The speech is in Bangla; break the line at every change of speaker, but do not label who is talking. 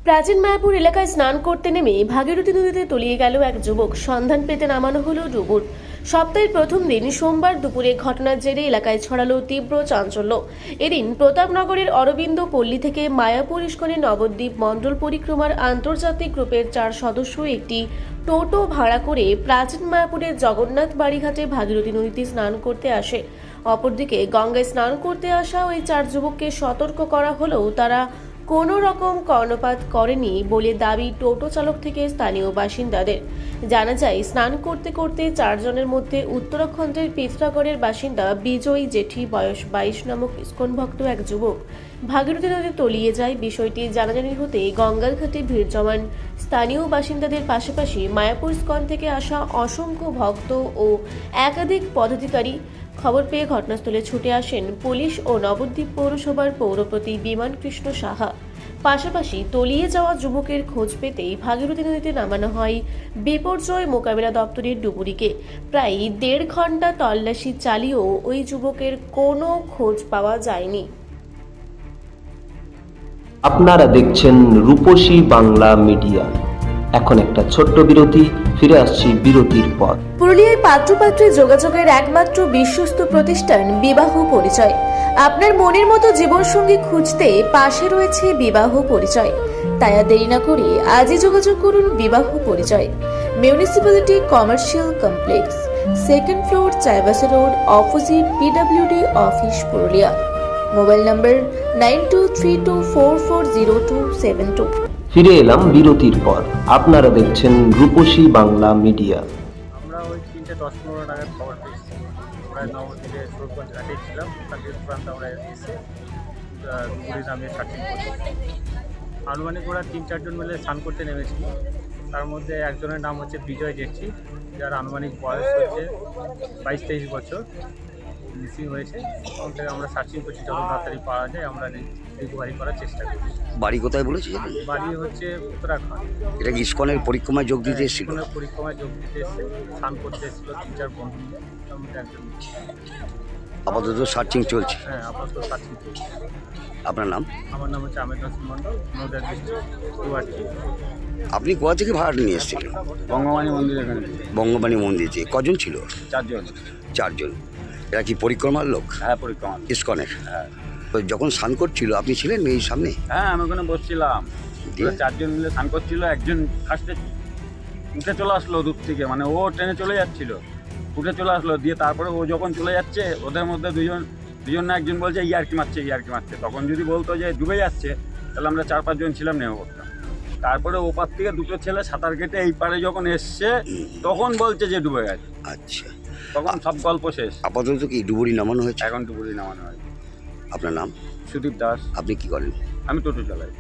প্রাচীন মায়াপুর এলাকায় স্নান করতে নেমে ভাগীরথী নদীতে তলিয়ে গেল এক যুবক। সন্ধান পেতে নামানো হলো ডুবুর। সপ্তাহের প্রথম দিন সোমবার দুপুরে ঘটনার জেরে এলাকায় ছড়ালো তীব্র চাঞ্চল্য। এদিন প্রতাপনগরের অরবিন্দ পল্লী থেকে মায়াপুর ইস্কনের নবদ্বীপ মণ্ডল পরিক্রমার আন্তর্জাতিক গ্রুপের 4 সদস্য একটি টোটো ভাড়া করে প্রাচীন মায়াপুরের জগন্নাথ বাড়িঘাটে ভাগীরথী নদীতে স্নান করতে আসে। অপরদিকে গঙ্গায় স্নান করতে আসা ওই 4 যুবককে সতর্ক করা হলেও তারা কোনো রকম কর্ণপাত করেনি বলে দাবি টোটো চালক থেকে স্থানীয় বাসিন্দাদের। জানা যায়, স্নান করতে করতে 4 জনের মধ্যে উত্তরাখণ্ডের পিথরাগড়ের বাসিন্দা বিজয় জেঠি বয়স 22 নামক ইস্কন ভক্ত এক যুবক ভাগীরথী নদীতে তলিয়ে যায়। বিষয়টি জানাজানি হতে গঙ্গার ঘাটে ভিড় জমান স্থানীয় বাসিন্দাদের পাশাপাশি মায়াপুর ইস্কন থেকে আসা অসংখ্য ভক্ত ও একাধিক পদাধিকারী। খবর পেয়ে ঘটনাস্থলে ছুটে আসেন পুলিশ ও নবদ্বীপ পৌরসভার পৌরপতি বিমান কৃষ্ণ সাহা। পাশাপাশি তলিয়ে যাওয়া যুবকের খোঁজ পেতেই ভাগীরথী নদীতে নামানো হয় বিপর্যয় মোকাবিলা দপ্তরের ডুবুরিকে। প্রায় 1.5 ঘন্টা তল্লাশি চালিয়েও ওই যুবকের কোনো খোঁজ পাওয়া যায়নি।
আপনারা দেখছেন রূপসী বাংলা মিডিয়া। এখন একটা ছোট্ট বিরতি, ফিরে আসছি বিরতির পর।
পুরুলিয়ায় পাত্রপাত্রী যোগাযোগের একমাত্র বিশ্বস্ত প্রতিষ্ঠান বিবাহ পরিচয়। আপনার মনের মতো জীবনসঙ্গী খুঁজতে পাশে রয়েছে বিবাহ পরিচয়। তাই আর দেরি না করে আজই যোগাযোগ করুন বিবাহ পরিচয়। Municipality commercial complex, 2nd floor, Chaibasa road, opposite PWD office, Purulia. Mobile নম্বর 9232440272।
ফিরে এলাম বিরতির পর। আপনারা দেখছেন রূপসী বাংলা মিডিয়া।
আমরা ওই 3:10-15 নাগাদ খবর পেয়েছি। আমরা নবদ্বীপে সুরগঞ্জ ঘাটে ছিলাম। ওখান থেকে তুরন্ত আমরা এসে পুরী নামে সার্চিং করছি। আনুমানিক ওরা 3-4 জন মিলে স্নান করতে নেমেছিল। তার মধ্যে একজনের নাম হচ্ছে বিজয় জেঠি, যার আনুমানিক বয়স হচ্ছে 22-23 বছর। মিসিং হয়েছে। ওখান থেকে আমরা সার্চিং করছি, যত তাড়াতাড়ি পাওয়া যায় আমরা রিকভারি করার চেষ্টা করছি।
বাড়ি কোথায় বলেছি?
বাড়ি হচ্ছে উত্তরাখণ্ড।
এটা কি ইস্কনের পরিক্রমায় যোগ দিতে এসেছিল?
ইস্কনের পরিক্রমায় যোগ দিতে এসে স্নান করতে এসেছিল 3-4 বন্ধু মিলে। তার মধ্যে একজন।
আপাতত সার্চিং চলছে।
হ্যাঁ, আপাতত সার্চিং করছি।
আপনার নাম?
আমার নাম হচ্ছে আমের নাসির মণ্ডল, নদিয়া ডিস্ট্রিক্ট গুয়াহাটি।
আপনি কোথা থেকে ভাড়া নিয়ে এসেছিলেন?
বঙ্গবাণী মন্দির এখানে
বঙ্গবাণী মন্দিরে। কজন ছিল?
4 জন।
4 জন। এরা কি পরিক্রমার লোক?
হ্যাঁ, পরিক্রমা।
ইস্কনের।
হ্যাঁ
তো যখন স্নান করছিল আপনি ছিলেন এই সামনে?
হ্যাঁ, আমি ওখানে বসছিলাম।
দিয়ে?
4 জন মিলে স্নান করছিল। একজন ফার্স্টে উঠে চলে আসলো দূর থেকে, মানে ও ট্রেনে চলে যাচ্ছিল, উঠে চলে আসলো। দিয়ে তারপরে ও যখন চলে যাচ্ছে, ওদের মধ্যে দুজন না একজন বলছে ইয়ার্কি মারছে। তখন যদি বলতো যে ডুবে যাচ্ছে, তাহলে আমরা 4-5 জন ছিলাম, নেমে পড়তাম। তারপরে ওপার থেকে দুটো ছেলে সাঁতার কেটে এই পারে যখন এসছে, তখন বলছে যে ডুবে গেছে।
আচ্ছা,
তখন সব গল্প শেষ।
আপাতত কি ডুবুরি নামানো হয়েছে?
এখন ডুবুরি নামানো হয়।
আপনার নাম?
সুদীপ দাস।
আপনি কি করেন?
আমি টোটো চালাই।